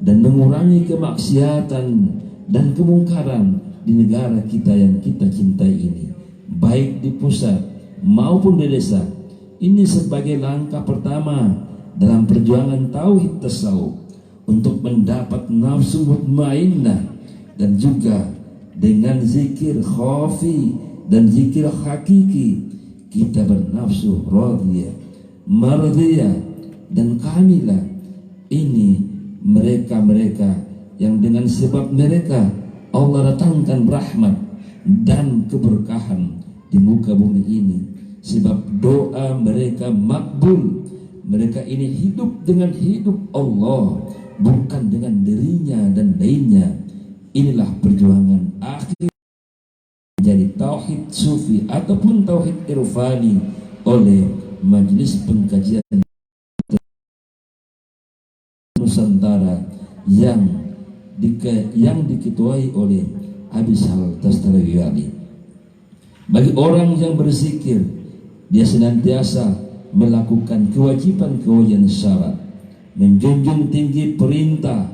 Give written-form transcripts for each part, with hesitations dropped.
dan mengurangi kemaksiatan dan kemungkaran di negara kita yang kita cintai ini, baik di pusat maupun di desa. Ini sebagai langkah pertama dalam perjuangan tauhid tasawuf untuk mendapat nafsu mutmainnah, dan juga dengan zikir khafi dan zikir hakiki kita bernafsu radiyah, mardiyah dan kamilah. Ini mereka-mereka yang dengan sebab mereka Allah datangkan rahmat dan keberkahan di muka bumi ini, sebab doa mereka makbul. Mereka ini hidup dengan hidup Allah, bukan dengan dirinya dan lainnya. Inilah perjuangan akhir menjadi tauhid sufi ataupun tauhid irfani oleh Majelis Pengkajian Nusantara yang diketuai oleh Habib Shalal Tastarawiyali. Bagi orang yang berzikir, dia senantiasa melakukan kewajiban-kewajiban syarat, menjunjung tinggi perintah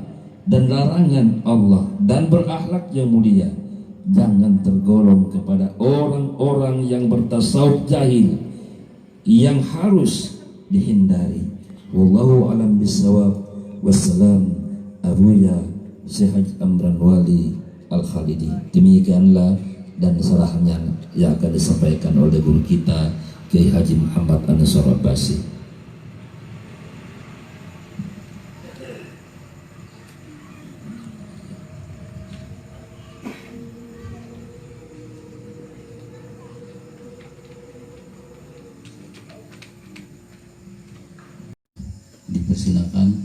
dan larangan Allah, dan berakhlak yang mulia. Jangan tergolong kepada orang-orang yang bertasawuf jahil yang harus dihindari. Wallahu alam bisawab. Wassalam. Abuya Syekh Haji Amran Wali Al-Khalidi. Demikianlah dan salahnya yang akan disampaikan oleh guru kita Kiai Haji Muhammad An-Nasr Abbasi. Dipersilakan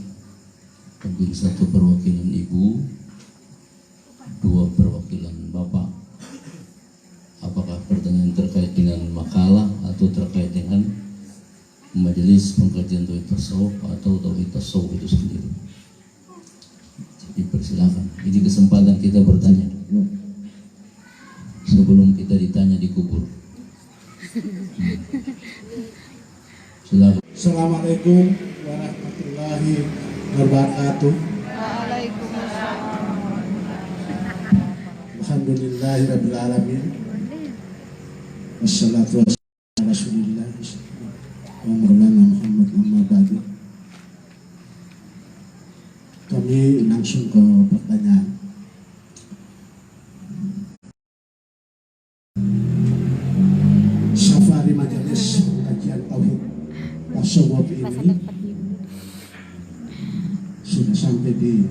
terdiri satu perwakilan ibu, dua perwakilan bapak. Apakah pertanyaan terkait dengan makalah atau terkait dengan majelis pengkajian tauhid tasawuf atau tauhid tasawuf itu sendiri? Dipersilakan. Ini kesempatan kita bertanya sebelum kita ditanya di kubur. Silakan. Assalamualaikum warahmatullahi wabarakatuh. Waalaikumsalam. Alhamdulillahirabbil alamin. Wassalatu wassalamu ala Rasulillah wa maulana Muhammad amma ba'du. Kami langsung ke pertanyaan. Safari majelis kajian tauhid tasawuf ini sudah sampai di,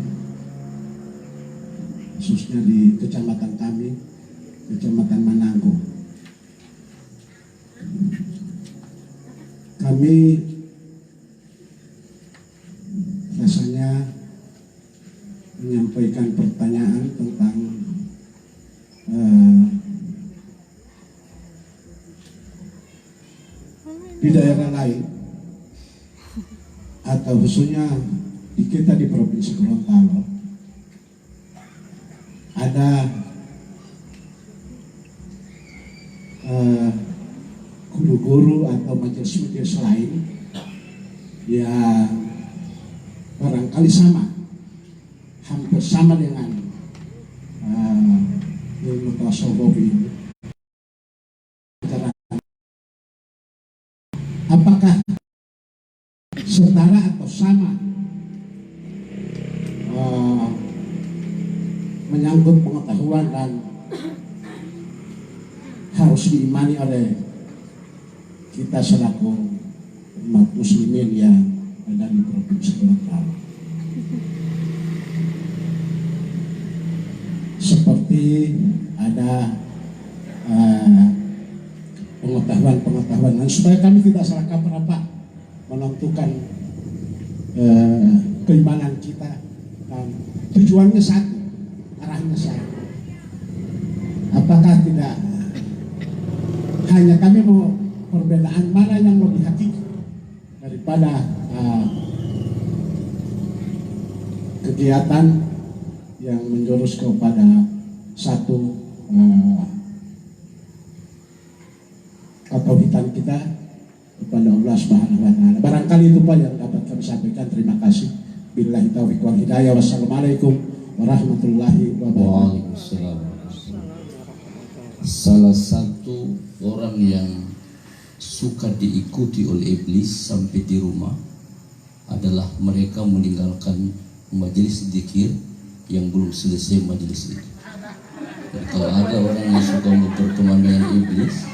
khususnya di kecamatan kami, Kecamatan Mananggo. Kami rasanya menyampaikan pertanyaan tentang di daerah lain atau khususnya di kita di Provinsi Gorontalo ada guru-guru atau majelis-majelis lain yang barangkali hampir sama dengan ilmu tasawuf ini. Apakah setara atau sama menyangkut pengetahuan dan harus diimani oleh kita selaku umat muslimin yang ada di Provinsi Gorontalo? Seperti ada pengetahuan dan supaya kami tidak salah kaprah menentukan keimanan kita, dan tujuannya satu, arahnya sama. Apakah tidak hanya kami mau perbedaan mana yang lebih hakiki daripada kegiatan yang menjurus kepada satu ketauhidan kita kepada Allah Subhanahu wa Ta'ala. Barangkali itu Pak yang dapat kami sampaikan. Terima kasih. Billahi taufiq wal hidayah. Wassalamualaikum warahmatullahi wabarakatuh. Waalaikumsalam. Salah satu orang yang suka diikuti oleh iblis sampai di rumah adalah mereka meninggalkan majelis zikir yang belum selesai majelis itu. Dan kalau ada orang yang suka berteman dengan iblis,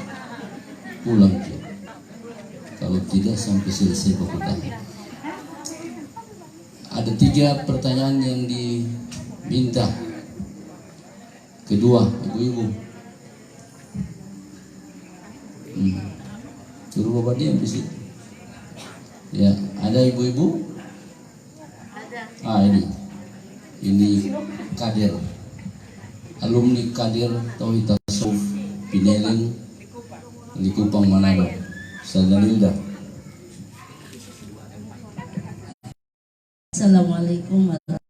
pulang dia. Kalau tidak sampai selesai baku tahan. Ada 3 pertanyaan yang diminta. Kedua, ibu-ibu. Suruh bapak diam di situ. Ya, ada ibu-ibu? Ada. Ini Kadir. Alumni Kadir Tauhid Tasawuf Pineleng di Kupang Manado. Salamilda. Assalamualaikum warahmatullahi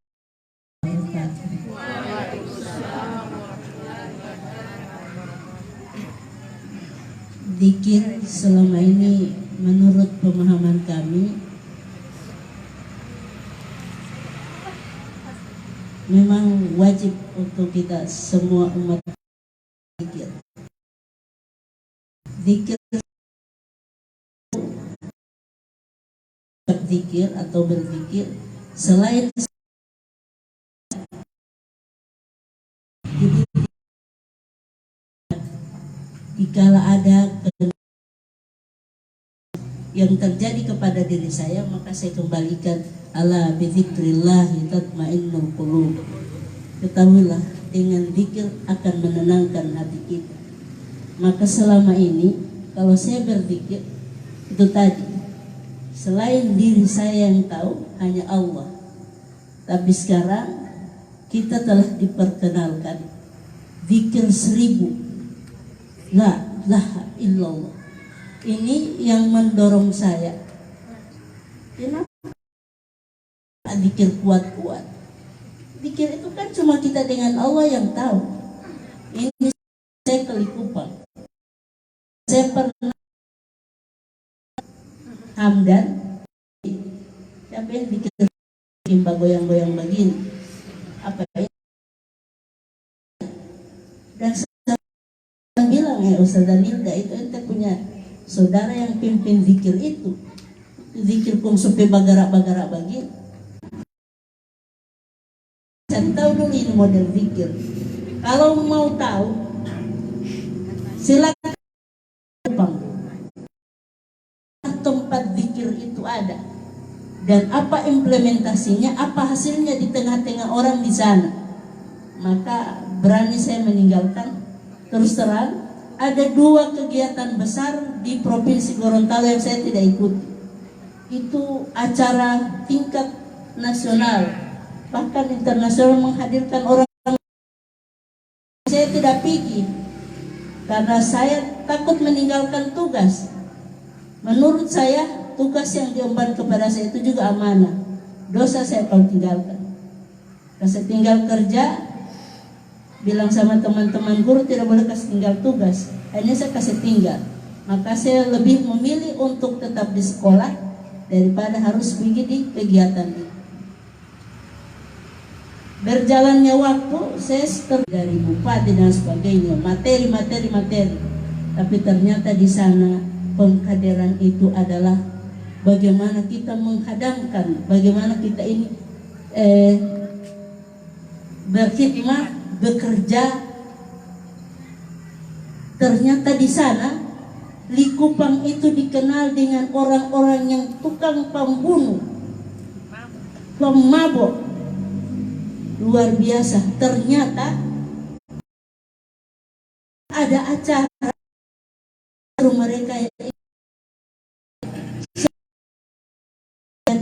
wabarakatuh. Zikir selama ini menurut pemahaman kami memang wajib untuk kita semua umat zikir. Zikir atau berzikir selain jadi jikalau ada yang terjadi kepada diri saya, maka saya kembalikan ala bizikrillahi tatmainnul qulub. Ketahuilah dengan zikir akan menenangkan hati kita. Maka selama ini kalau saya berzikir itu tadi, selain diri saya yang tahu hanya Allah. Tapi sekarang kita telah diperkenalkan zikir 1000 la ilaha illallah. Ini yang mendorong saya. Kenapa zikir kuat-kuat? Zikir itu kan cuma kita dengan Allah yang tahu. Ini saya ke Likupang. Saya pernah Hamdan, siapa yang bikin goyang-goyang begini? Apa ini? Dan saya bilang ya Ustazah Nilda, itu ente punya saudara yang pimpin zikir itu. Zikir kong supaya bagara-bagara begini. Saya tahu dulu ini model zikir. Kalau mau tahu, silakan tempat zikir itu ada dan apa implementasinya, apa hasilnya di tengah-tengah orang di sana. Maka berani saya meninggalkan. Terus terang, ada 2 kegiatan besar di Provinsi Gorontalo yang saya tidak ikuti. Itu acara tingkat nasional, bahkan internasional, menghadirkan orang. Saya tidak pergi karena saya takut meninggalkan tugas. Menurut saya tugas yang diemban kepada saya itu juga amanah. Dosa saya kalau tinggalkan. Kalau saya tinggal kerja, bilang sama teman-teman guru tidak boleh kasih tinggal tugas. Akhirnya saya kasih tinggal. Maka saya lebih memilih untuk tetap di sekolah daripada harus pergi di kegiatan itu. Berjalannya waktu, saya dari bupati dan sebagainya, materi. Tapi ternyata di sana pengkaderan itu adalah bagaimana kita menghadamkan, bagaimana kita ini berkhidmat, bekerja. Ternyata di sana Likupang itu dikenal dengan orang-orang yang tukang pembunuh, pemabok, luar biasa. Ternyata ada acara mereka yang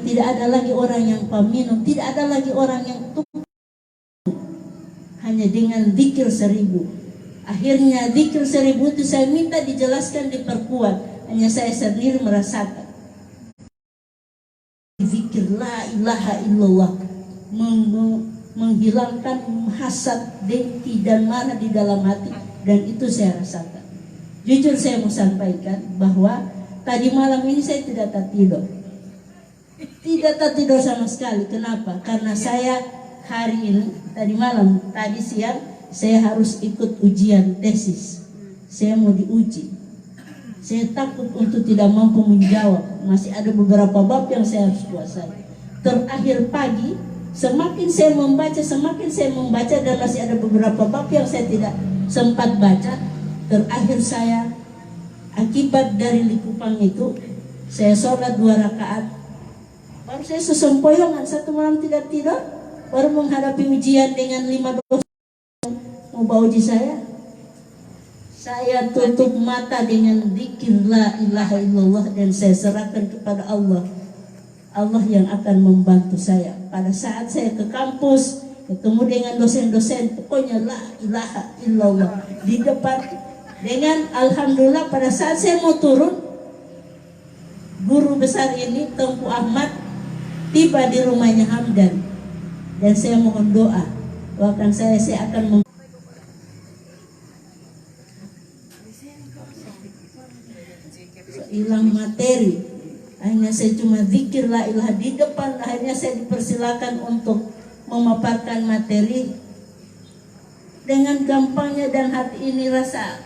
tidak ada lagi orang yang peminum, tidak ada lagi orang yang tukang, hanya dengan zikir 1000. Akhirnya zikir 1000 itu saya minta dijelaskan, diperkuat. Hanya saya sendiri merasakan zikir la ilaha illallah menghilangkan hasad, dengki dan marah di dalam hati, dan itu saya rasakan. Jujur saya mau sampaikan bahwa tadi malam ini saya tidak tidur. Tidak tertidur sama sekali. Kenapa? Karena saya hari ini, tadi siang, saya harus ikut ujian tesis. Saya mau diuji. Saya takut untuk tidak mampu menjawab. Masih ada beberapa bab yang saya harus kuasai. Terakhir pagi, semakin saya membaca dan masih ada beberapa bab yang saya tidak sempat baca. Terakhir saya, akibat dari likupang itu, saya sholat 2 rakaat. Baru saya sesempoyongan 1 malam tidak tidur, baru menghadapi ujian dengan 5 dosa mau bawa uji saya. Saya tutup mata dengan zikir la ilaha illallah dan saya serahkan kepada Allah. Allah yang akan membantu saya. Pada saat saya ke kampus, ketemu dengan dosen-dosen, pokoknya la ilaha illallah di depan. Dengan alhamdulillah pada saat saya mau turun, guru besar ini Tengku Ahmad tiba di rumahnya Hamdan dan saya mohon doa. Bahkan saya akan hilang materi. Hanya saya cuma zikir la ilaha di depan. Akhirnya saya dipersilakan untuk memaparkan materi dengan gampangnya dan hati ini rasa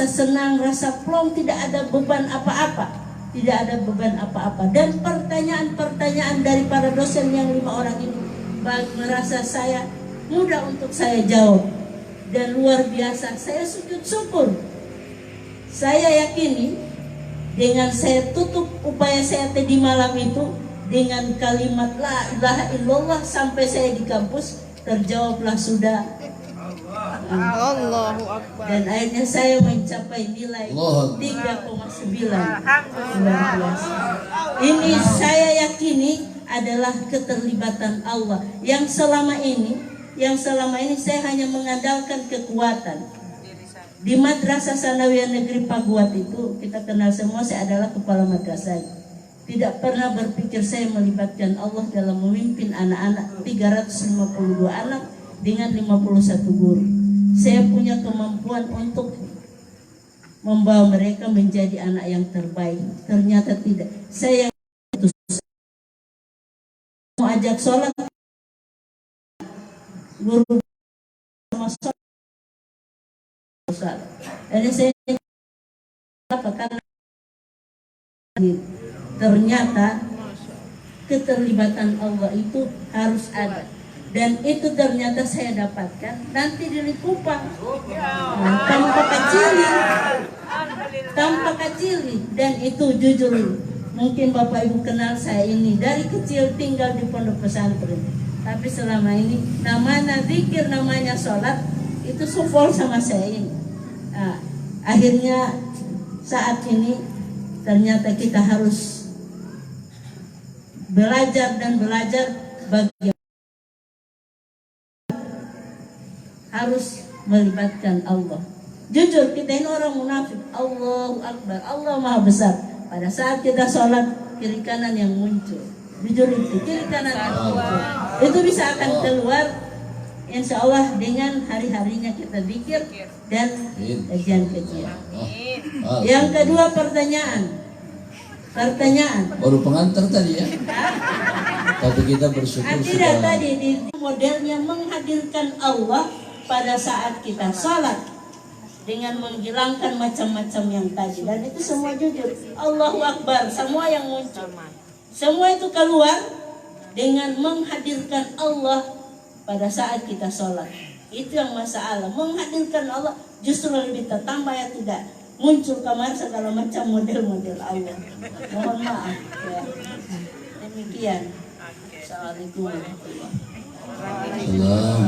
senang, rasa plong, tidak ada beban apa-apa. Tidak ada beban apa-apa. Dan pertanyaan-pertanyaan dari para dosen yang 5 orang ini merasa saya mudah untuk saya jawab. Dan luar biasa, saya sujud syukur. Saya yakini dengan saya tutup upaya saya tadi malam itu dengan kalimat la ilaha illallah sampai saya di kampus terjawablah sudah. Allahu Akbar. Dan akhirnya saya mencapai nilai 3,9. Luar biasa. Ini saya yakini adalah keterlibatan Allah yang selama ini saya hanya mengandalkan kekuatan. Di Madrasah Sanawiyah Negeri Paguat itu kita kenal semua, saya adalah kepala madrasah. Tidak pernah berpikir saya melibatkan Allah dalam memimpin anak-anak 352 anak dengan 51 guru. Saya punya kemampuan untuk membawa mereka menjadi anak yang terbaik. Ternyata tidak. Saya mau ajak sholat, guru sama sholat. Jadi saya karena ternyata keterlibatan Allah itu harus ada. Dan itu ternyata saya dapatkan nanti di Likupang, tanpa kecil, dan itu jujur mungkin Bapak Ibu kenal saya ini dari kecil tinggal di pondok pesantren, tapi selama ini namanya zikir, namanya sholat itu sufol sama saya ini. Akhirnya saat ini ternyata kita harus belajar bagaimana harus melibatkan Allah. Jujur kita ini orang munafik. Allahu Akbar, Allah Maha Besar. Pada saat kita sholat kiri kanan yang muncul. Jujur itu kiri kanan yang muncul. Itu bisa akan keluar insya Allah dengan hari-harinya kita zikir dan kajian-kajian. Yang kedua pertanyaan. Baru pengantar tadi ya. Tapi kita bersyukur tidak tadi di modelnya menghadirkan Allah pada saat kita sholat dengan menghilangkan macam-macam yang tadi, dan itu semua jujur. Allahu Akbar, semua yang muncul, semua itu keluar dengan menghadirkan Allah pada saat kita sholat. Itu yang masalah, menghadirkan Allah justru lebih tertambah ya, tidak muncul kamar segala macam model-model Allah. Mohon maaf ya. Demikian. Assalamualaikum warahmatullahi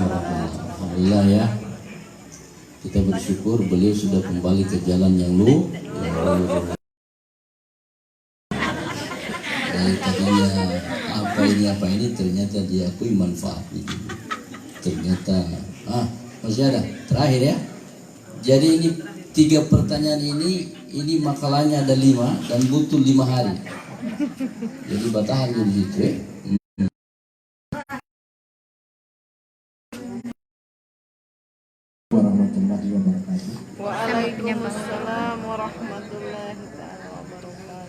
wabarakatuh. Alhamdulillah ya. Kita bersyukur beliau sudah kembali ke jalan yang lurus. Dari tadinya apa ini ternyata diakui manfaatnya. Ternyata masih ada terakhir ya. Jadi ini 3 pertanyaan ini makalahnya ada 5 dan butuh 5 hari. Jadi batahan di situ ya. Warahmatullahi wabarakatuh. Waalaikumsalam warahmatullahi wabarakatuh.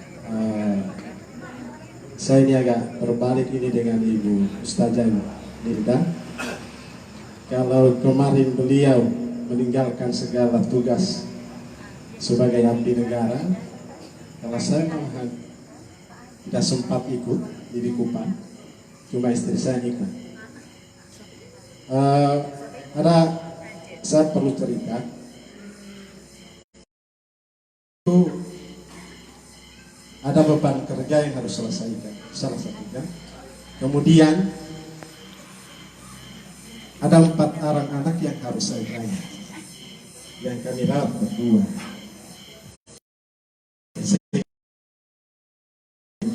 Saya ini agak berbalik ini dengan Ibu Ustazah Nilda. Kalau kemarin beliau meninggalkan segala tugas sebagai abdi negara, kalau saya malahan tidak sempat ikut di Likupang, cuma istri saya ikut. Saya perlu cerita. Ada beban kerja yang harus selesaikan, salah satunya. Kemudian ada 4 orang anak yang harus saya rawat, yang kami rawat berdua.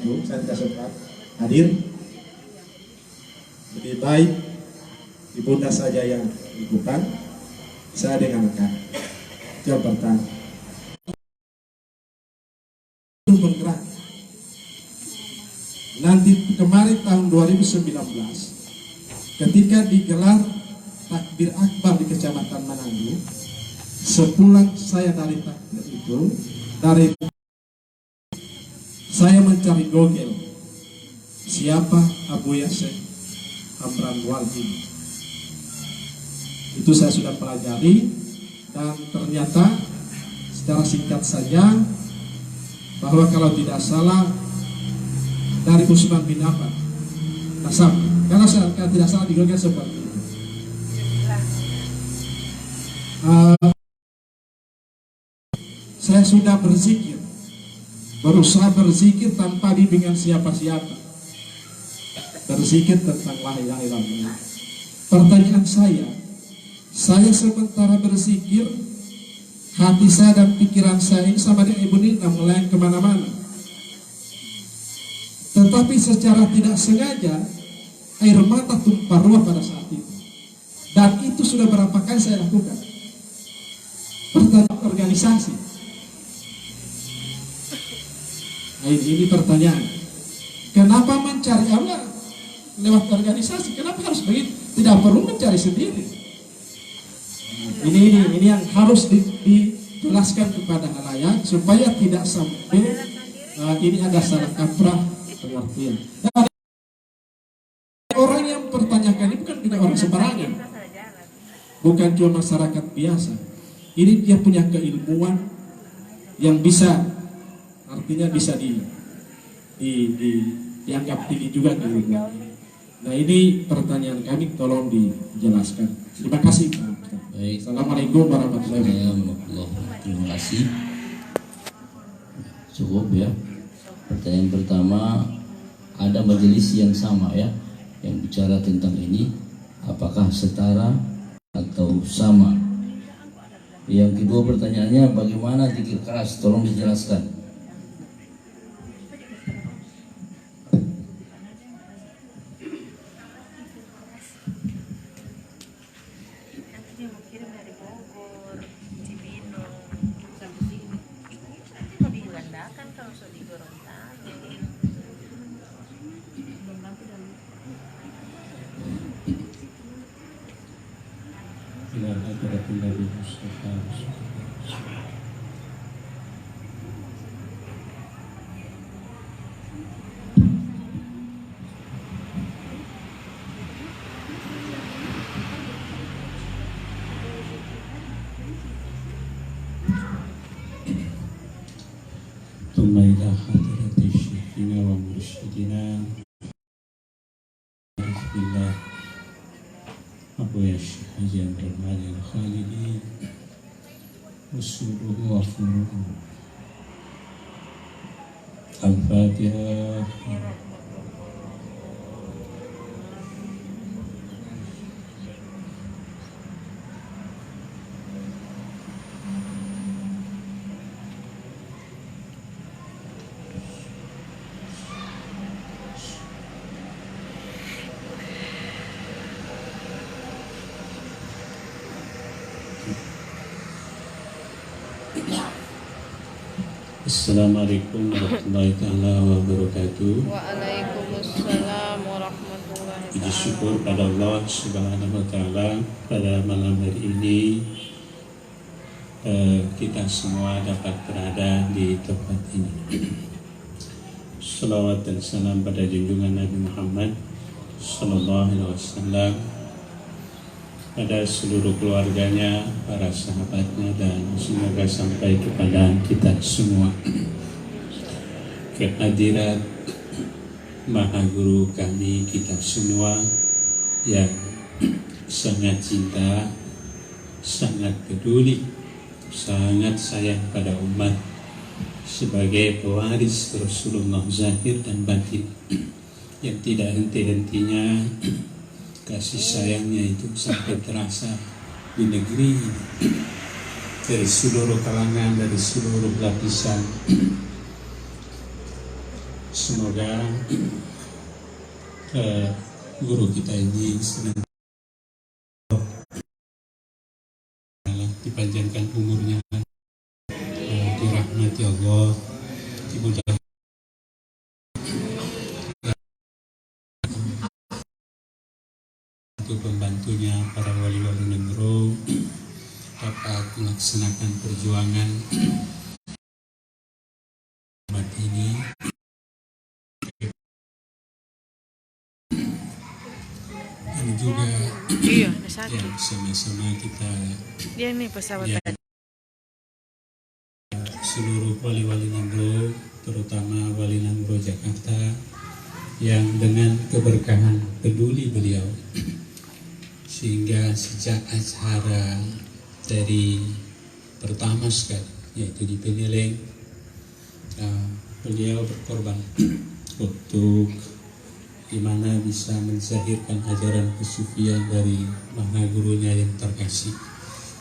Saya tidak sempat hadir. Lebih baik ibunda saja yang ikutan, saya dengan anak. Itu yang pertama. Bergerak. Nanti kemarin tahun 2019 ketika digelar takbir akbar di Kecamatan Manado, sepulang saya dari takbir itu, saya mencari Google siapa Abu Yasir Amran Waldi. Itu saya sudah pelajari, dan ternyata secara singkat saja bahwa kalau tidak salah dari Usman bin Affan nasab, kalau tidak salah di Google seperti itu. Saya sudah berzikir, berusaha berzikir tanpa bimbingan siapa-siapa, berzikir tentang la ilaha illallah. Pertanyaan saya sementara berzikir, hati saya dan pikiran saya ini sama dengan Ibu Nina melayang kemana-mana. Tetapi secara tidak sengaja air mata tumpah ruah pada saat itu. Dan itu sudah berapa kali saya lakukan. Pertanyaan organisasi. Ini pertanyaan. Kenapa mencari Allah lewat organisasi? Kenapa harus begitu? Tidak perlu mencari sendiri. Ini yang harus dijelaskan kepada halayak supaya tidak sampai ini ada salah kaprah pengertian. Dan orang yang pertanyakan ini bukan tidak orang sembarangan, bukan cuma masyarakat biasa. Ini dia punya keilmuan yang bisa, artinya bisa dianggap tinggi juga keilmuan. Nah, ini pertanyaan kami, tolong dijelaskan. Terima kasih. Baik. Assalamualaikum warahmatullahi wabarakatuh. Terima kasih. Cukup ya. Pertanyaan pertama, ada majelis yang sama ya, yang bicara tentang ini, apakah setara atau sama? Yang kedua pertanyaannya, bagaimana zikir keras? Tolong dijelaskan. ثم إلى حضرة شيخنا ومرشدنا بالله أبو الشيخ حجي عبد الرحمن الخالدي وصوله وفروعه. الفاتحة. Assalamualaikum warahmatullahi wabarakatuh. Waalaikumsalam warahmatullahi Puji wabarakatuh. syukur pada Allah Subhanahu wa Ta'ala, pada malam hari ini kita semua dapat berada di tempat ini. Salawat dan salam pada junjungan Nabi Muhammad Sallallahu Alaihi Wasallam, pada seluruh keluarganya, para sahabatnya, dan semoga sampai kepada kita semua. Kehadirat Maha Guru kami kita semua yang sangat cinta, sangat peduli, sangat sayang pada umat, sebagai pewaris Rasulullah zahir dan batin, yang tidak henti-hentinya kasih sayangnya itu sampai terasa di negeri ini, dari seluruh kalangan, dari seluruh lapisan. Semoga guru kita ini senang dipanjangkan umurnya, dirahmati Allah, dimudahkan untuk pembantunya, para wali-wali negro dapat melaksanakan perjuangan umat ini. Dan juga Iya, ada satu. yang sama-sama kita Dia nih pesawat ya, tadi. seluruh wali-wali Nangro, terutama wali Nangro Jakarta, yang dengan keberkahan peduli beliau, sehingga sejak acara dari pertama sekali, yaitu di Peneleng, beliau berkorban untuk gimana bisa menzahirkan ajaran kesufian dari Maha Gurunya yang terkasih,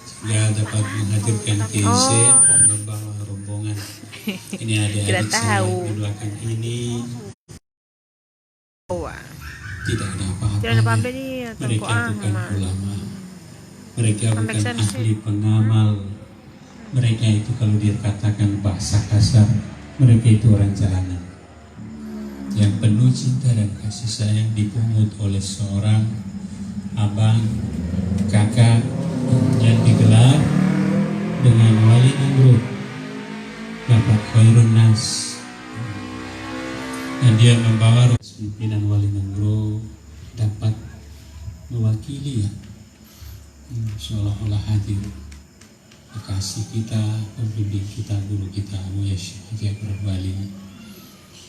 sehingga dapat menghadirkan KZ, membawa rombongan. Ini adik-adik saya di belakang ini, tidak ada Tidak ada apa-apa apa-apanya. dia. Mereka bukan Mama. ulama, mereka bukan Pemeriksaan ahli pengamal. Mereka itu kalau dikatakan bahasa kasar, mereka itu orang jalanan yang penuh cinta dan kasih sayang, dipungut oleh seorang abang, kakak yang digelar dengan wali Nangro, Bapak Khairun Nas, dan dia membawa pimpinan wali Nangro dapat mewakili ya, seolah-olah hadir kekasih kita, pembimbing kita, guru kita, Buya Syekh Haji Akbar Wali.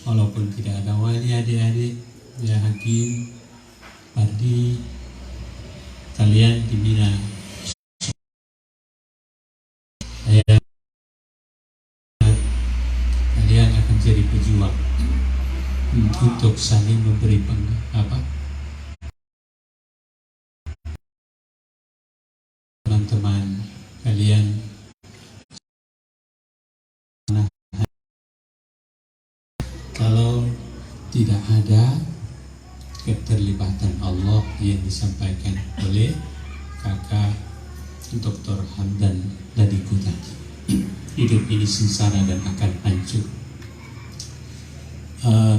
Walaupun tidak ada wali, adik-adik, ya Hakim, Pardi, kalian dibina. Kalian akan jadi pejuang untuk saling memberi teman-teman kalian. Kalau tidak ada keterlibatan Allah yang disampaikan oleh kakak Dr. Hamdan Dadiku tadi, hidup ini sengsara dan akan hancur.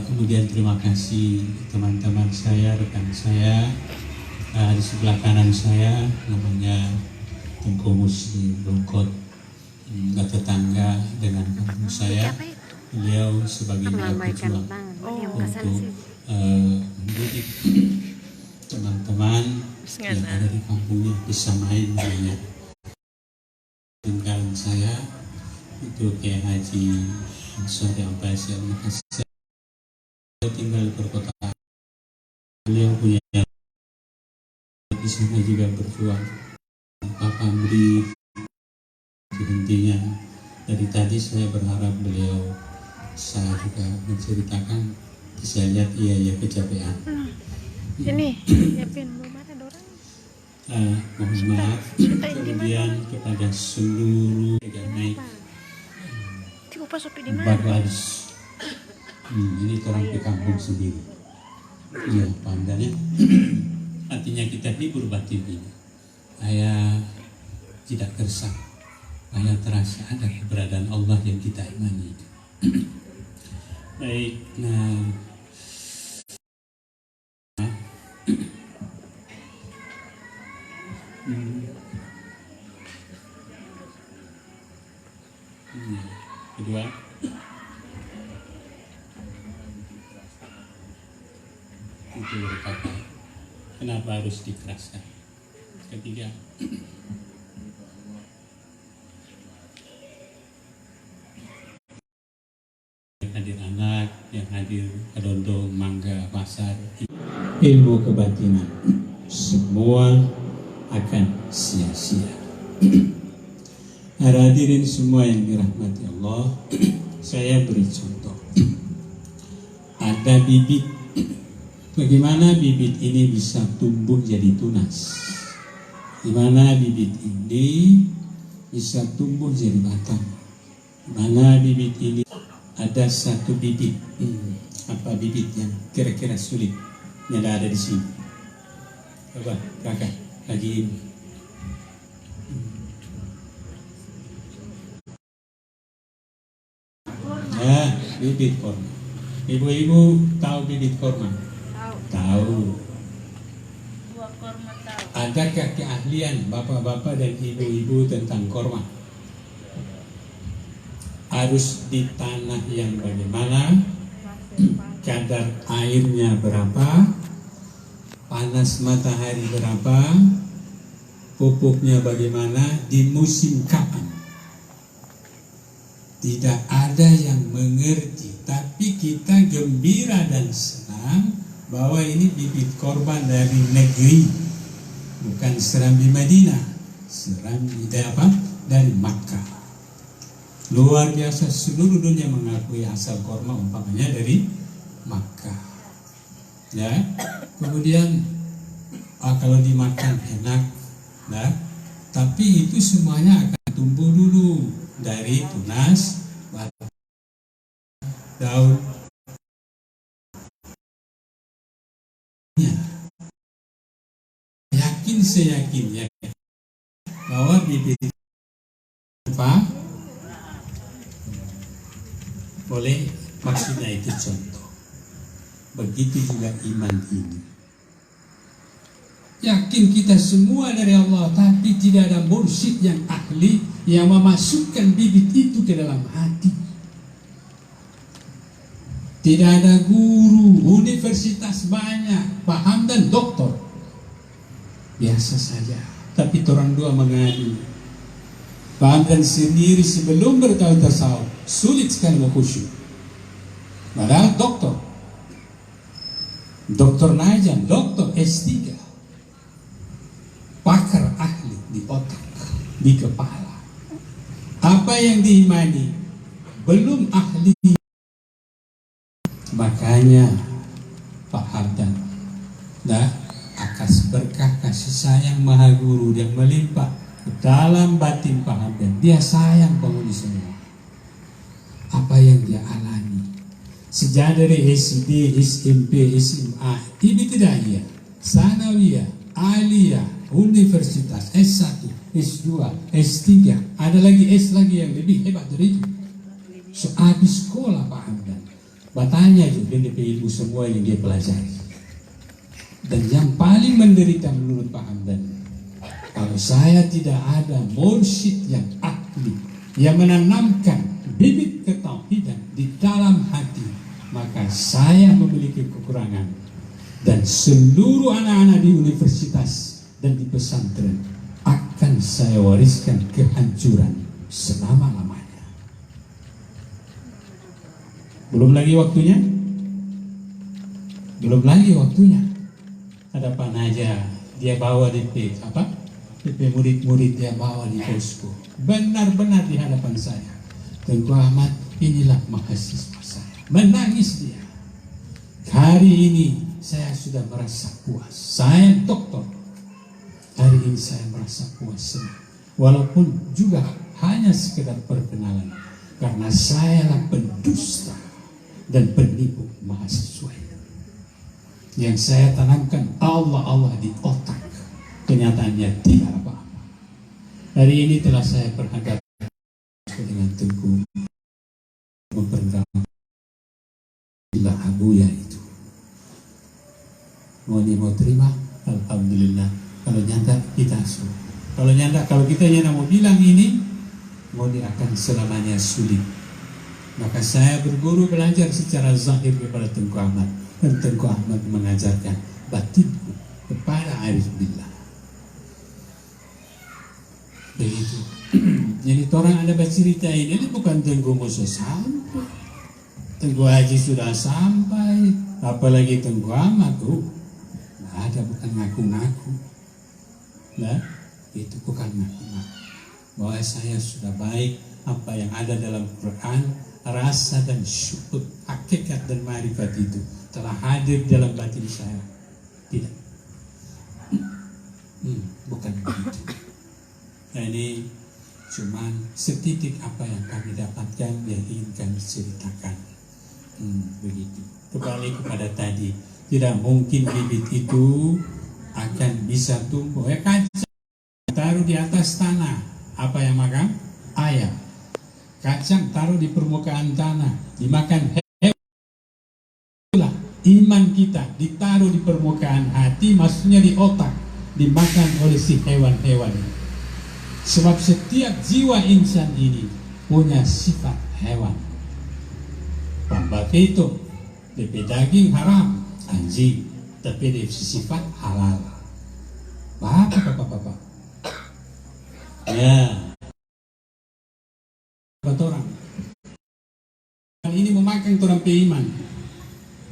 Kemudian terima kasih teman-teman saya, rekan saya, di sebelah kanan saya namanya Tengku Muslim Bongkot, tetangga dengan kampung saya. Beliau sebagai pejuang untuk mendidik teman-teman yang ada di kampungnya bisa main namanya. Tinggal saya untuk Kiai Haji Ansari Abbas yang Makassar, tinggal di perkotaan. Beliau punya di sana juga berjuang. Pak Amri, intinya dari tadi saya berharap beliau saya juga menceritakan, saya lihat ia kecapean. Ini, siapin belum ada orang. Mohon maaf. Kemudian kepada seluruh yang naik Tiba pas sopi di mana? Barbaris. Ini orang ke kampung sendiri. Iya, pandanya. Artinya kita hibur batin ini. Saya tidak gersang. Saya terasa ada keberadaan Allah yang kita imani. Baik, nah kedua berkata, kenapa harus dikeraskan? Ketiga, yang hadir anak, yang hadir Kadondong, Mangga, Pasar, ilmu kebatinan, semua akan sia-sia. Hadirin semua yang dirahmati Allah, saya beri contoh. Ada bibit. Bagaimana bibit ini bisa tumbuh jadi tunas? Di mana bibit ini bisa tumbuh jadi batang? Di mana bibit ini ada satu bibit? Apa bibit yang kira-kira sulit yang ada di sini? Coba kakak lagi ini. Ya, bibit korma. Ibu-ibu tahu bibit korma? Tahu. Buah korma tahu. Adakah keahlian bapak-bapak dan ibu-ibu tentang korma? Harus di tanah yang bagaimana? Kadar airnya berapa? Panas matahari berapa? Pupuknya bagaimana? Di musim kapan? Tidak ada yang mengerti, tapi kita gembira dan senang bahwa ini bibit korban dari negeri, bukan serambi Madinah, serambi dari Makkah. Luar biasa, seluruh dunia mengakui asal korma umpamanya dari Makkah. Ya, kemudian kalau dimakan enak, nah, tapi itu semuanya akan tumbuh dulu dari tunas, daun. Yakin seyakinnya bahwa bibit apa? Boleh, maksudnya itu contoh. Begitu juga iman ini. Yakin kita semua dari Allah, tapi tidak ada mursyid yang ahli yang memasukkan bibit itu ke dalam hati. Tidak ada guru, universitas banyak, paham dan doktor. Biasa saja, tapi orang dua mengadu. Paham dan sendiri sebelum bertahu tasawuf, sulit sekali khusyuk. Padahal doktor Najam, doktor S3, pakar ahli di otak, di kepala. Apa yang diimani belum ahli. Makanya Pak Hamdan, akas berkah kasih sayang Maha Guru yang melimpah ke dalam batin Pak Hamdan. Dia sayang penghuni semua. Apa yang dia alami sejak dari SD, SMP, SMA, ibtidaiyah, sanawiyah, aliyah, universitas, S1, S2, S3, ada lagi S lagi yang lebih hebat dari itu. So, habis sekolah Pak Hamdan, bertanya itu dari ilmu semua yang dia pelajari. Dan yang paling menderita menurut Pak Hamdan, kalau saya tidak ada mursyid yang ahli yang menanamkan bibit ketauhidan di dalam hati, maka saya memiliki kekurangan. Dan seluruh anak-anak di universitas dan di pesantren akan saya wariskan kehancuran selama-lamanya. Belum lagi waktunya. Ada Pak Naja, dia bawa DP murid-murid dia bawa di posko. Benar-benar di hadapan saya. Tengku Ahmad, inilah mahasiswa saya. Menangis dia. Hari ini saya sudah merasa puas. Saya doktor. Hari ini saya merasa puas. Walaupun juga hanya sekedar perkenalan. Karena sayalah pendusta dan penipu mahasiswa itu. Yang saya tanamkan Allah di otak. Kenyataannya tidak apa-apa. Hari ini telah saya perhadapkan dengan teguh memperdalam Abuya itu. Mau terima, alhamdulillah. Kalau nyata kita suruh. Kalau kita nyata mau bilang ini, mau akan selamanya sulit. Maka saya berguru belajar secara zahir kepada Tengku Ahmad. Dan Tengku Ahmad mengajarkan batinku kepada arif billah. Begitu. Jadi orang ada bercerita ini bukan Tengku Musa sampai, Tengku Haji sudah sampai, apalagi Tengku Ahmad nggak ada, bukan ngaku-ngaku. Nah, itu bukan ngaku-ngaku bahwa saya sudah baik. Apa yang ada dalam Quran, rasa dan syukur, hakikat dan marifat itu telah hadir dalam batin saya. Tidak, bukan begitu. Jadi cuman setitik apa yang kami dapatkan yang ingin kami ceritakan. Begitu. Kembali kepada tadi, tidak mungkin bibit itu akan bisa tumbuh. Kaca taruh di atas tanah, apa yang makan? Ayam. Kacang taruh di permukaan tanah, dimakan hewan. Iman kita ditaruh di permukaan hati, maksudnya di otak, dimakan oleh si hewan-hewan. Sebab setiap jiwa insan ini punya sifat hewan. Pambake itu DP daging haram, anjing, tapi DP sifat halal. Bapak. Ya. Orang ini memakan orang iman.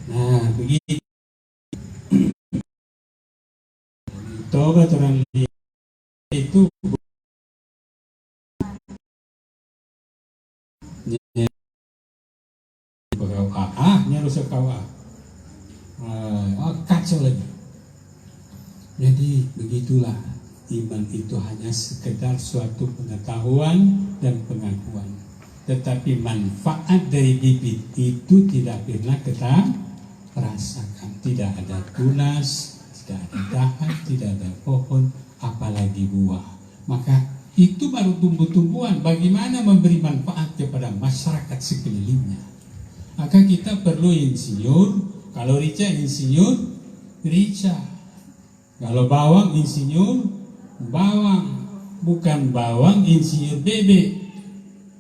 Nah, begitu. Tobat orang itu nyarus kawa. Kacau lagi. Jadi begitulah, iman itu hanya sekedar suatu pengetahuan dan pengakuan. Tetapi manfaat dari bibit itu tidak pernah kita rasakan. Tidak ada tunas, tidak ada dahan, tidak ada pohon, apalagi buah. Maka itu baru tumbuh-tumbuhan. Bagaimana memberi manfaat kepada masyarakat sekelilingnya. Maka kita perlu insinyur. Kalau rica, insinyur rica. Kalau bawang, insinyur bawang. Bukan bawang, insinyur bebek.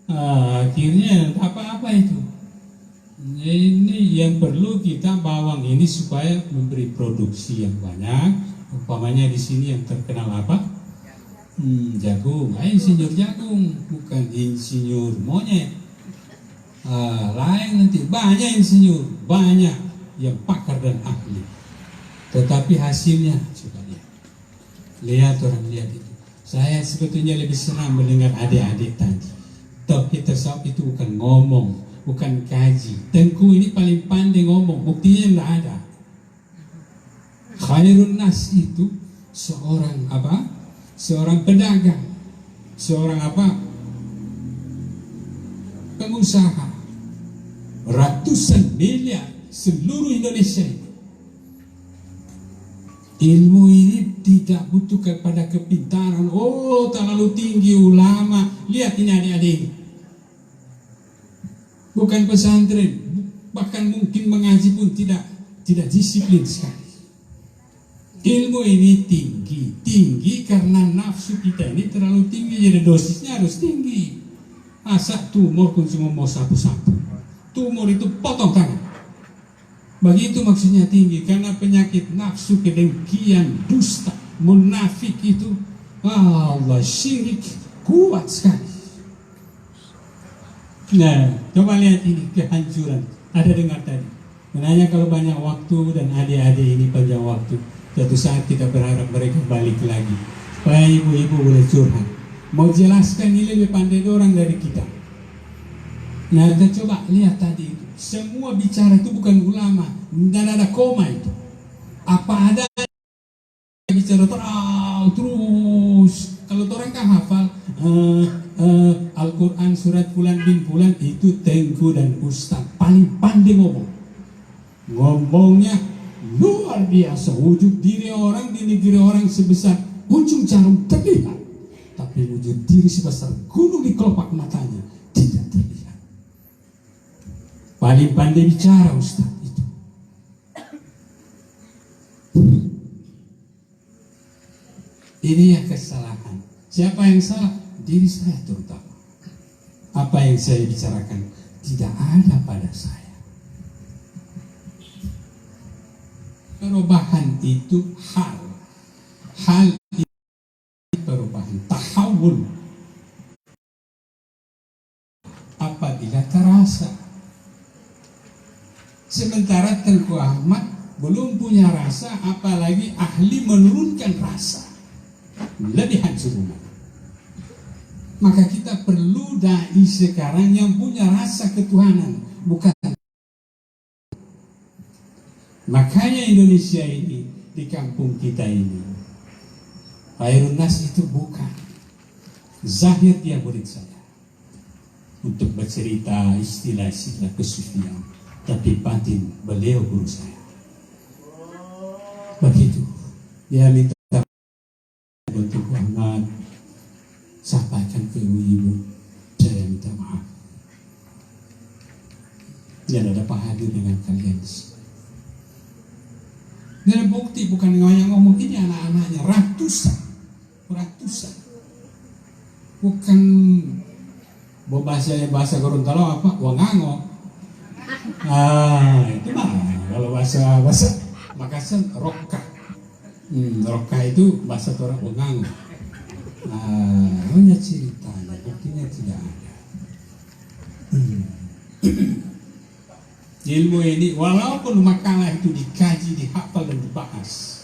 Akhirnya apa-apa itu. Ini yang perlu kita, bawang ini supaya memberi produksi yang banyak. Umpamanya di sini yang terkenal apa? Jagung. Insinyur jagung, bukan insinyur monyet. Lain nanti banyak insinyur, banyak yang pakar dan ahli. Tetapi hasilnya coba lihat orang lihat itu. Saya sebetulnya lebih senang mendengar adik-adik tadi. Tapi tersebut itu bukan ngomong, bukan kaji. Tengku ini paling pandai ngomong, buktinya tidak ada. Khairun nas itu seorang apa? Seorang pedagang, seorang apa? Pengusaha. Ratusan miliar seluruh Indonesia. Ilmu ini tidak butuh kepada kepintaran. Oh, terlalu tinggi ulama. Lihat ini adik-adik ini. Bukan pesantren, bahkan mungkin mengaji pun tidak disiplin sekali. Ilmu ini tinggi karena nafsu kita ini terlalu tinggi, jadi dosisnya harus tinggi. Masa tumor pun cuma mau sapu-sapu. Tumor itu potong tangan. Begitu maksudnya tinggi, karena penyakit nafsu, kedengkian, dusta, munafik itu, Allah, syirik kuat sekali. Nah, coba lihat ini kehancuran. Ada dengar tadi, menanya kalau banyak waktu dan adik-adik ini panjang waktu, suatu saat kita berharap mereka balik lagi supaya ibu-ibu boleh curhat. Mau jelaskan ini lebih pandai orang dari kita. Nah, kita coba lihat tadi itu. Semua bicara itu bukan ulama, dan ada koma itu. Apa ada bicara terus. Kalau orang kan hafal Al-Quran surat bulan bin bulan, itu Tengku dan Ustaz paling pandai ngomong. Ngomongnya luar biasa. Wujud diri orang di negeri orang sebesar ujung jarum terlihat, tapi wujud diri sebesar gunung di kelopak matanya tidak terlihat. Paling pandai bicara Ustaz itu. Ini ya kesalahan. Siapa yang salah? Diri saya terutama. Apa yang saya bicarakan tidak ada pada saya. Perubahan itu hal itu perubahan, tahawul apabila terasa. Sementara Tengku Ahmad belum punya rasa, apalagi ahli menurunkan rasa, lebih hancur umat. Maka kita perlu dai sekarang yang punya rasa ketuhanan, bukan. Makanya Indonesia ini, di kampung kita ini, Khairun Nas itu bukan zahir dia murid saya untuk bercerita istilah-istilah kesufian, tapi batin beliau guru saya. Begitu dia minta untuk Ahmad, sampaikan ke ibu, saya minta maaf. Dia tidak dapat hadir dengan kalian. Ini bukti, bukan yang ngomong ini anak-anaknya, ratusan, bukan bahasa Gorontalo apa, wangango. Itu mah kalau bahasa Makassar roka. Roka itu bahasa orang wangango. Banyak ceritanya, buktinya tidak ada. Ilmu ini walaupun makalah itu dikaji, dihafal dan dibahas,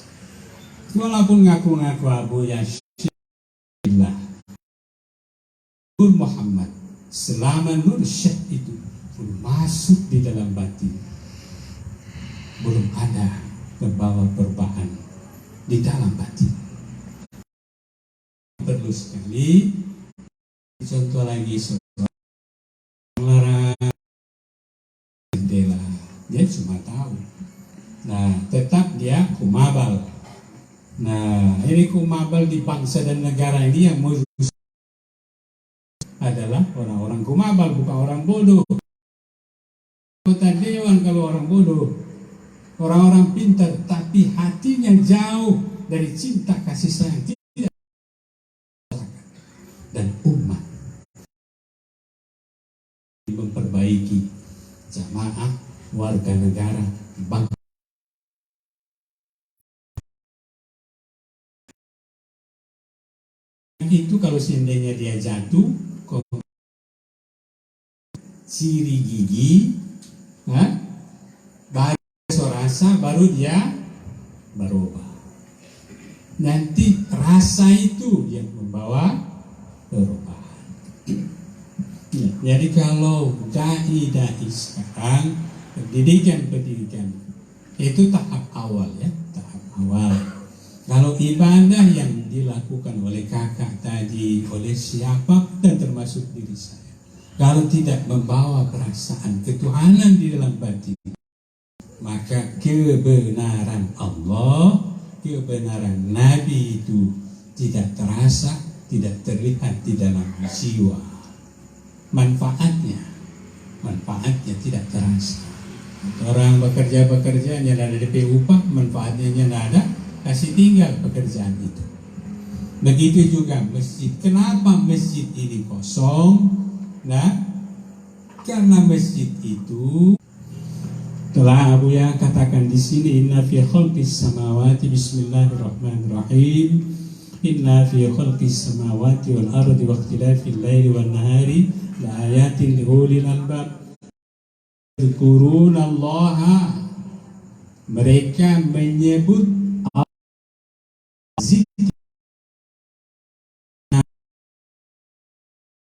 walaupun ngaku-ngaku Abu Yashillah Nur Muhammad, selama Nur Syekh itu belum masuk di dalam batin, belum ada terbawa perubahan di dalam batin. Perlu sekali contoh lagi, dia cuma tahu. Nah, tetap dia kumabal. Nah, ini kumabal di bangsa dan negara ini yang adalah orang-orang kumabal, bukan orang bodoh. Kota dewan kalau orang bodoh, orang-orang pintar, tapi hatinya jauh dari cinta kasih sayang tidak dan umat. Memperbaiki jamaah warga negara bangsa. Itu kalau seandainya dia jatuh, ciri gigi, baru rasa, baru dia berubah. Nanti rasa itu yang membawa perubahan. Jadi kalau dai sekarang, pendidikan itu tahap awal ya, tahap awal. Kalau ibadah yang dilakukan oleh kakak tadi, oleh siapa dan termasuk diri saya, kalau tidak membawa perasaan ketuhanan di dalam batin, maka kebenaran Allah, kebenaran Nabi itu tidak terasa, tidak terlihat di dalam jiwa. Manfaatnya tidak terasa. Orang bekerja ada DP upah, manfaatnya tidak ada, kasih tinggal pekerjaan itu. Begitu juga masjid. Kenapa masjid ini kosong? Nah, karena masjid itu telah Abu Ya katakan di sini, inna fi khalqis samawati, bismillahirrahmanirrahim, inna fi khalqis samawati wal ardi wa ikhtilafil laili wan nahari la ayatin li ulil albab. Dzkurunallaha, mereka menyebut zikir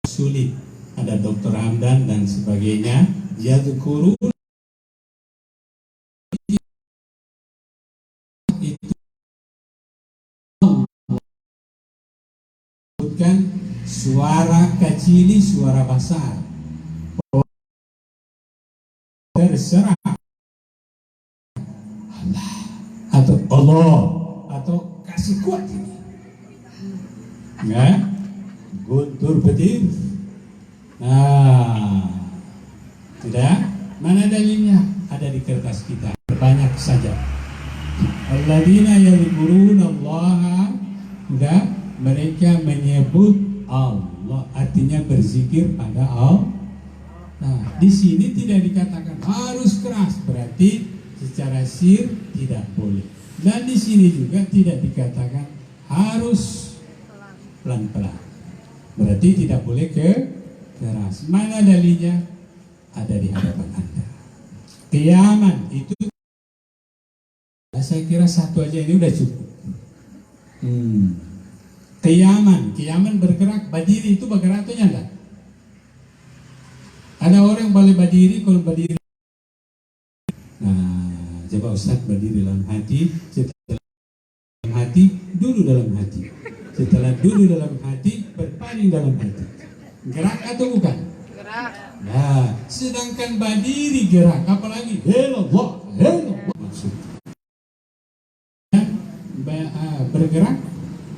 sulit. Ada Dr. Hamdan dan sebagainya, dzkurun itu bukan suara kecil, suara besar. Terserah Allah atau kasih kuat ini, ya, guntur petir. Nah, tidak, mana dalilnya? Ada di kertas kita, banyak saja. Alladzina yadhkurunallaha, sudah, mereka menyebut Allah, artinya berzikir pada Allah. Nah, di sini tidak dikatakan harus keras, berarti secara sir tidak boleh. Dan di sini juga tidak dikatakan harus pelan-pelan. Berarti tidak boleh keras. Mana dalilnya? Ada di hadapan Anda. Qiyaman itu, saya kira satu aja ini udah cukup. Qiyaman bergerak, berdiri itu bergerak atau enggak? Ada orang boleh berdiri, kalau berdiri. Nah, coba Ustaz berdiri dalam hati, setelah dalam hati, duduk dalam hati. Setelah duduk dalam hati, berpaling dalam hati. Gerak atau bukan? Gerak. Nah, sedangkan berdiri gerak, apalagi Allah maksudnya. Bergerak,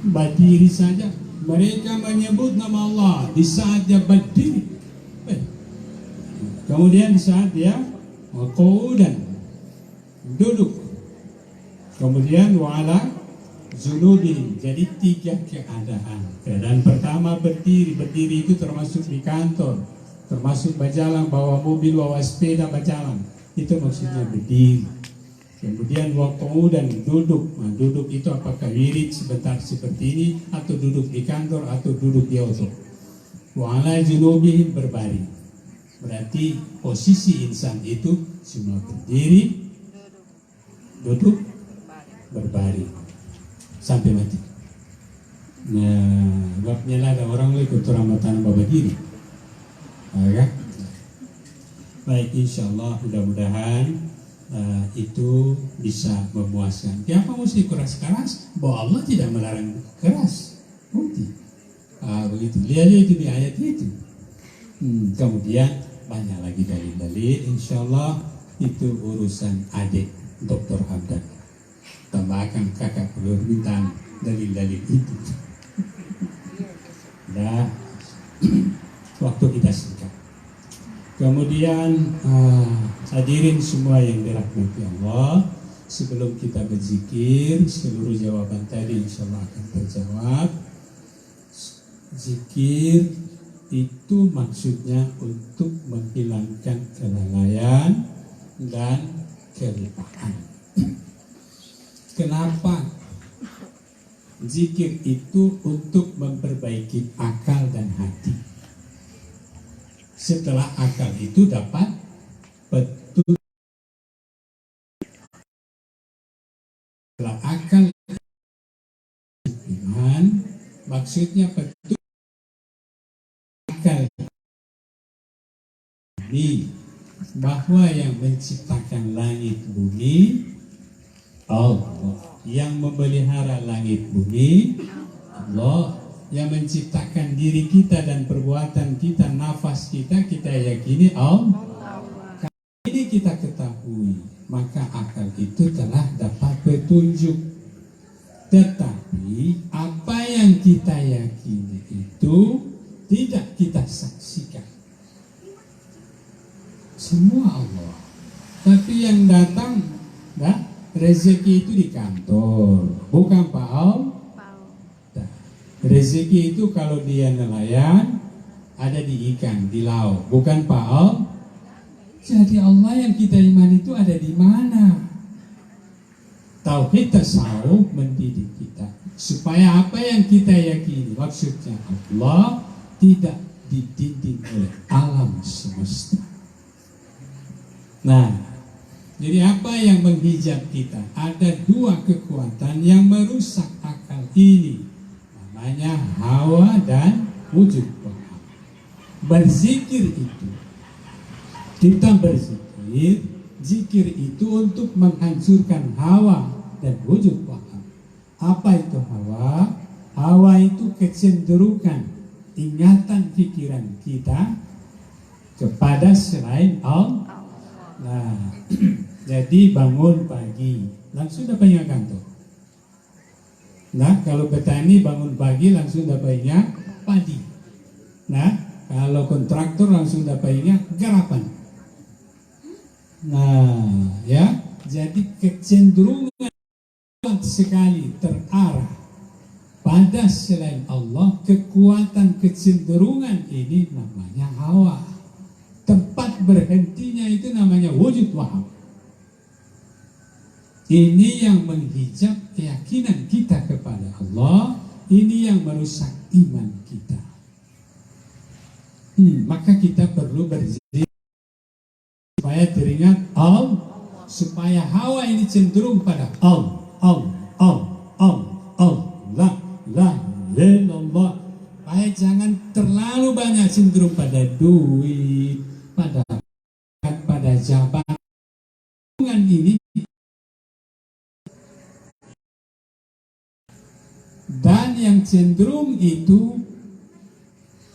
berdiri saja. Mereka menyebut nama Allah di saat dia berdiri. Kemudian di saat dia qu'udan, duduk. Kemudian wa'ala junubihim, jadi 3 keadaan. Keadaan pertama berdiri itu termasuk di kantor, termasuk berjalan, bawa mobil, bawa sepeda berjalan, itu maksudnya berdiri. Kemudian qu'udan, duduk. Nah, duduk itu apakah wirid sebentar seperti ini, atau duduk di kantor, atau duduk di auto. Wa'ala junubihim, berbaring. Berarti posisi insan itu cuma berdiri, duduk, berbaring sampai mati. Nah, babnya lah ada orang lagi keturamatan bawa diri. Ya. Baik, insya Allah mudah-mudahan itu bisa memuaskan. Kenapa mesti keras-keras? Bahwa Allah tidak melarang keras. Bukti. Begitu. Lihat itu di ayat itu. Kemudian banyak lagi dalil-dalil, insya Allah itu urusan adik Dr. Hamdan. Tambahkan kakak permintaan dalil-dalil itu. Nah, waktu kita singkat. Kemudian hadirin semua yang dirahmati Allah, sebelum kita berzikir, seluruh jawaban tadi insya Allah akan terjawab. Zikir itu maksudnya untuk menghilangkan kelalaian dan kelupaan. Kenapa? Zikir itu untuk memperbaiki akal dan hati. Setelah akal itu dapat petunjuk, setelah akal iman, maksudnya petunjuk akal ini, bahwa yang menciptakan langit bumi Allah, yang memelihara langit bumi Allah, yang menciptakan diri kita dan perbuatan kita, nafas kita, kita yakini Allah. Kalau ini kita ketahui, maka akal itu telah dapat petunjuk. Tetapi apa yang kita yakini itu tidak kita saksikan. Semua Allah. Tapi yang datang, rezeki itu di kantor, bukan Pak Al. Rezeki itu kalau dia nelayan, ada di ikan, di laut, bukan Pak Al. Jadi Allah yang kita iman itu ada di mana? Tauhid tasawuf mendidik kita supaya apa yang kita yakini, maksudnya Allah tidak dididik oleh alam semesta. Nah, jadi apa yang menghijab kita? Ada 2 kekuatan yang merusak akal ini, namanya hawa dan wujud. Berzikir itu, kita berzikir, zikir itu untuk menghancurkan hawa dan wujud wahab. Apa itu hawa? Hawa itu kecenderungan ingatan pikiran kita kepada selain Allah. Nah, jadi bangun pagi langsung dapatnya kantor. Nah, kalau petani bangun pagi langsung dapatnya padi. Nah, kalau kontraktor langsung dapatnya garapan. Nah, ya, jadi kecenderungan sekali terarah pada selain Allah, kekuatan kecenderungan ini namanya hawa. Tempat berhentinya itu namanya wujud wahab. Ini yang menghijab keyakinan kita kepada Allah. Ini yang merusak iman kita. Maka kita perlu berzikir supaya teringat Allah, supaya hawa ini cenderung pada Allah, supaya jangan terlalu banyak cenderung pada duit, pada jabatan ini. Dan yang cenderung itu,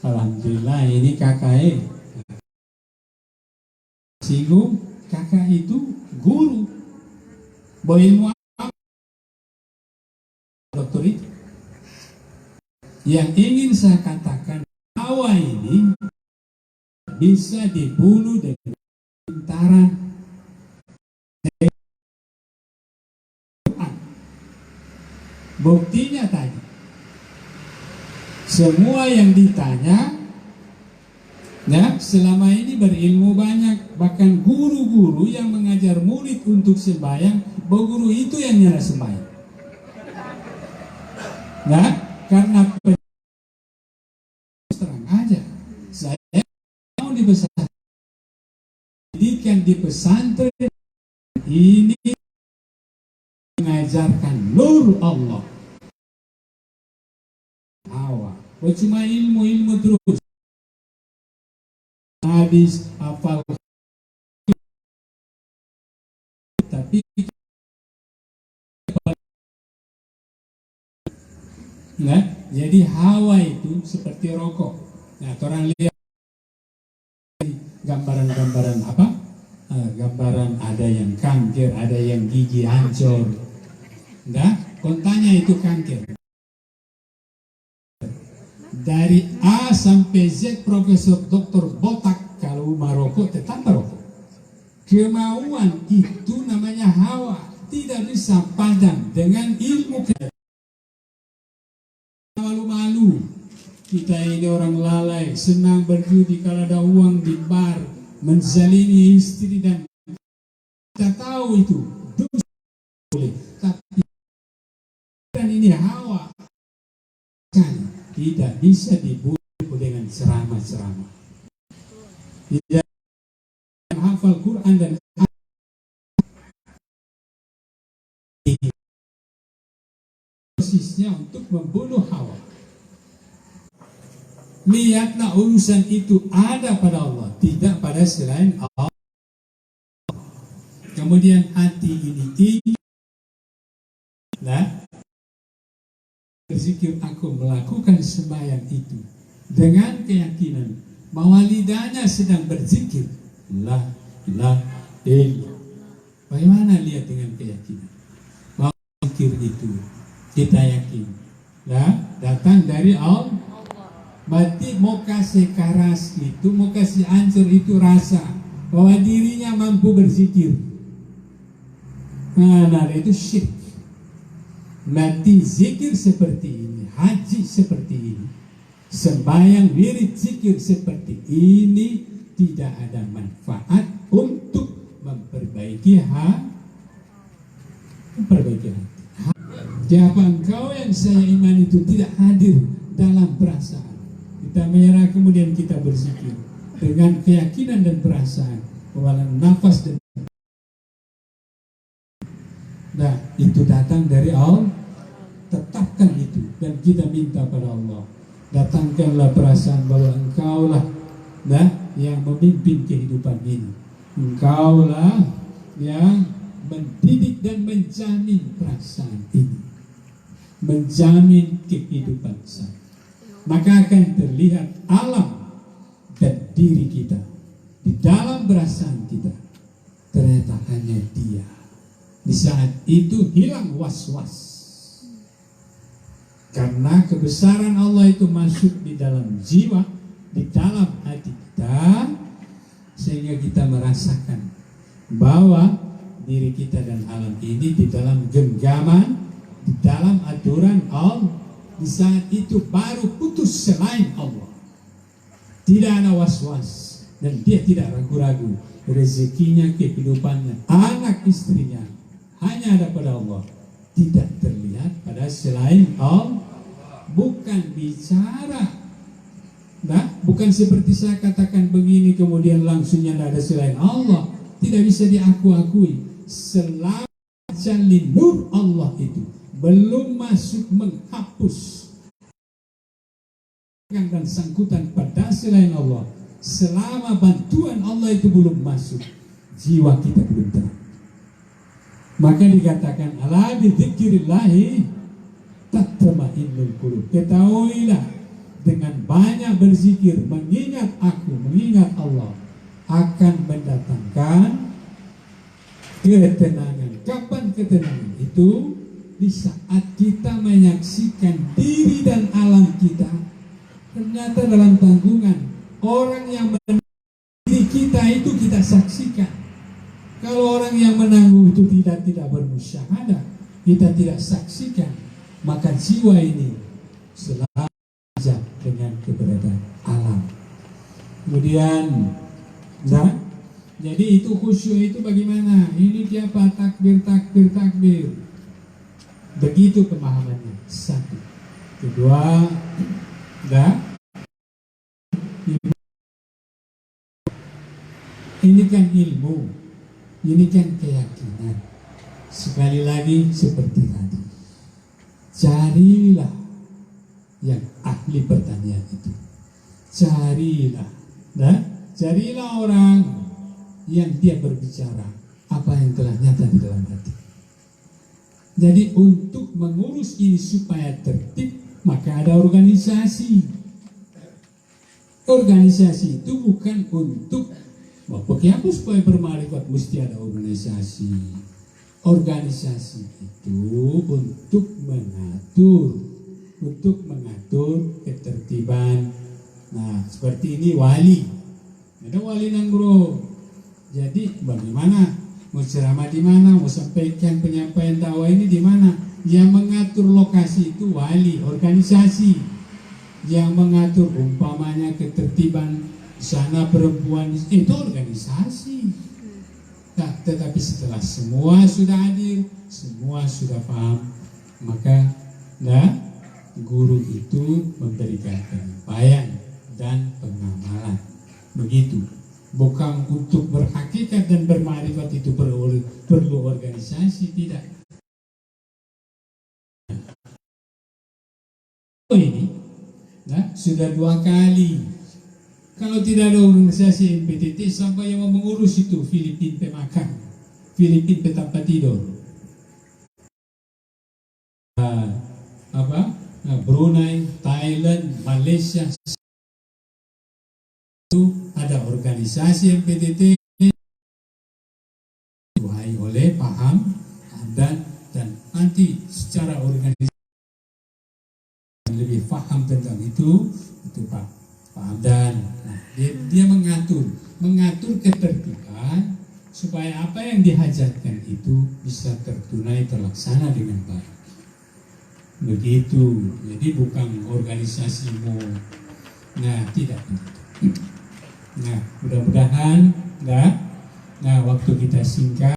alhamdulillah ini kakak singgung, kakak itu guru, ilmu dokter itu. Yang ingin saya katakan, hawa ini bisa dibunuh dengan pintaran. Buktinya tadi, semua yang ditanya, ya, selama ini berilmu banyak, bahkan guru-guru yang mengajar murid untuk sembahyang, guru itu yang nyala sembahyang. Nah, karena terang aja, saya mau di pesantren, pendidikan di pesantren ini mengajarkan nur Allah. Hawa, cuma ilmu terus, hadis, hafal, tapi nah, jadi hawa itu seperti rokok. Nah, orang lihat gambaran apa? Gambaran ada yang kanker, ada yang gigi hancur. Nah, kontanya itu kanker. Dari A sampai Z, Profesor Doktor botak, kalau merokok tetap merokok. Kemauan itu namanya hawa, tidak bisa padam dengan ilmu. Malu-malu, kita ini orang lalai, senang berjudi kalau ada uang di bar, menzalimi istri, dan kita tahu itu dosa boleh, tapi dan ini hawa kan tidak bisa dibunuh dengan ceramah-ceramah. Tidak hafal Quran dan prosesnya untuk membunuh hawa. Lihatlah urusan itu ada pada Allah, tidak pada selain Allah. Kemudian hati ini nah, berzikir, aku melakukan sembahyang itu dengan keyakinan bahwa lidahnya sedang berzikir la ilaha illallah. Bagaimana lihat dengan keyakinan bahwa zikir itu kita yakin datang dari Allah. Berarti mau kasih karas itu, mau kasih hancur itu rasa bahwa dirinya mampu berzikir. Nah, itu syirik. Berarti zikir seperti ini, haji seperti ini, sembahyang, wirid, zikir seperti ini tidak ada manfaat untuk memperbaiki hati. Siapa engkau yang saya iman itu tidak hadir dalam perasaan. Kita menyerah, kemudian kita berzikir dengan keyakinan dan perasaan bahwa nafas dan itu datang dari Allah. Tetapkan itu dan kita minta pada Allah, datangkanlah perasaan bahwa engkaulah yang memimpin kehidupan ini, engkaulah yang mendidik dan menjamin perasaan ini, menjamin kehidupan saya. Maka akan terlihat alam dan diri kita di dalam perasaan kita, ternyata hanya Dia. Di saat itu hilang was-was, karena kebesaran Allah itu masuk di dalam jiwa, di dalam hati kita, sehingga kita merasakan bahwa diri kita dan alam ini di dalam genggaman, di dalam aturan Allah. Di saat itu baru putus selain Allah, tidak ada was-was, dan dia tidak ragu-ragu. Rezekinya, kehidupannya, anak istrinya hanya ada pada Allah, tidak terlihat pada selain Allah. Bukan bicara, bukan seperti saya katakan begini kemudian langsungnya tidak ada selain Allah. Tidak bisa diakui selama jalin nur Allah itu belum masuk menghapus dan sangkutan pada selain Allah. Selama bantuan Allah itu belum masuk, jiwa kita belum tenang. Maka dikatakan ala bidzikrillahi tatma'innul qulub. Ketahuilah, dengan banyak berzikir, mengingat aku, mengingat Allah, akan mendatangkan ketenangan. Kapan ketenangan itu? Di saat kita menyaksikan diri dan alam kita ternyata dalam tanggungan. Orang yang menanggung diri kita itu kita saksikan. Kalau orang yang menanggung itu tidak bermusyahadah, kita tidak saksikan, maka jiwa ini selalu dengan keberadaan alam. Kemudian, jadi itu khusyuk itu bagaimana? Ini dia apa? Takbir. Begitu pemahamannya. Satu. Kedua, ini kan ilmu, ini kan keyakinan. Sekali lagi seperti tadi, carilah yang ahli pertanian itu. Carilah orang yang dia berbicara apa yang telah nyata di dalam hati. Jadi untuk mengurus ini supaya tertib, maka ada organisasi. Organisasi itu bukan untuk bagi apa supaya bermarifat mesti ada organisasi. Organisasi itu untuk mengatur ketertiban. Nah, seperti ini wali. Ada wali Nanggro. Jadi bagaimana mau ceramah di mana, mau sampaikan penyampaian dakwah ini di mana? Yang mengatur lokasi itu wali, organisasi. Yang mengatur umpamanya ketertiban sana perempuan itu organisasi. Nah, tetapi setelah semua sudah hadir, semua sudah paham, maka guru itu memberikan penyampaian dan pengamalan. Begitu. Bukan untuk berhakikat dan bermarifat itu perlu organisasi, tidak. Ini sudah 2 kali. Kalau tidak ada organisasi MPTT, sampai yang mengurus itu Filipina pemakan, Filipina petampat tidur, Brunei, Thailand, Malaysia, itu ada organisasi MPTT dikuasai oleh paham dan nanti secara organisasi lebih paham tentang itu Pak Hamdan. Dia mengatur ketertiban supaya apa yang dihajatkan itu bisa tertunai, terlaksana dengan baik. Begitu. Jadi bukan organisasimu. Tidak begitu. Mudah-mudahan waktu kita singkat.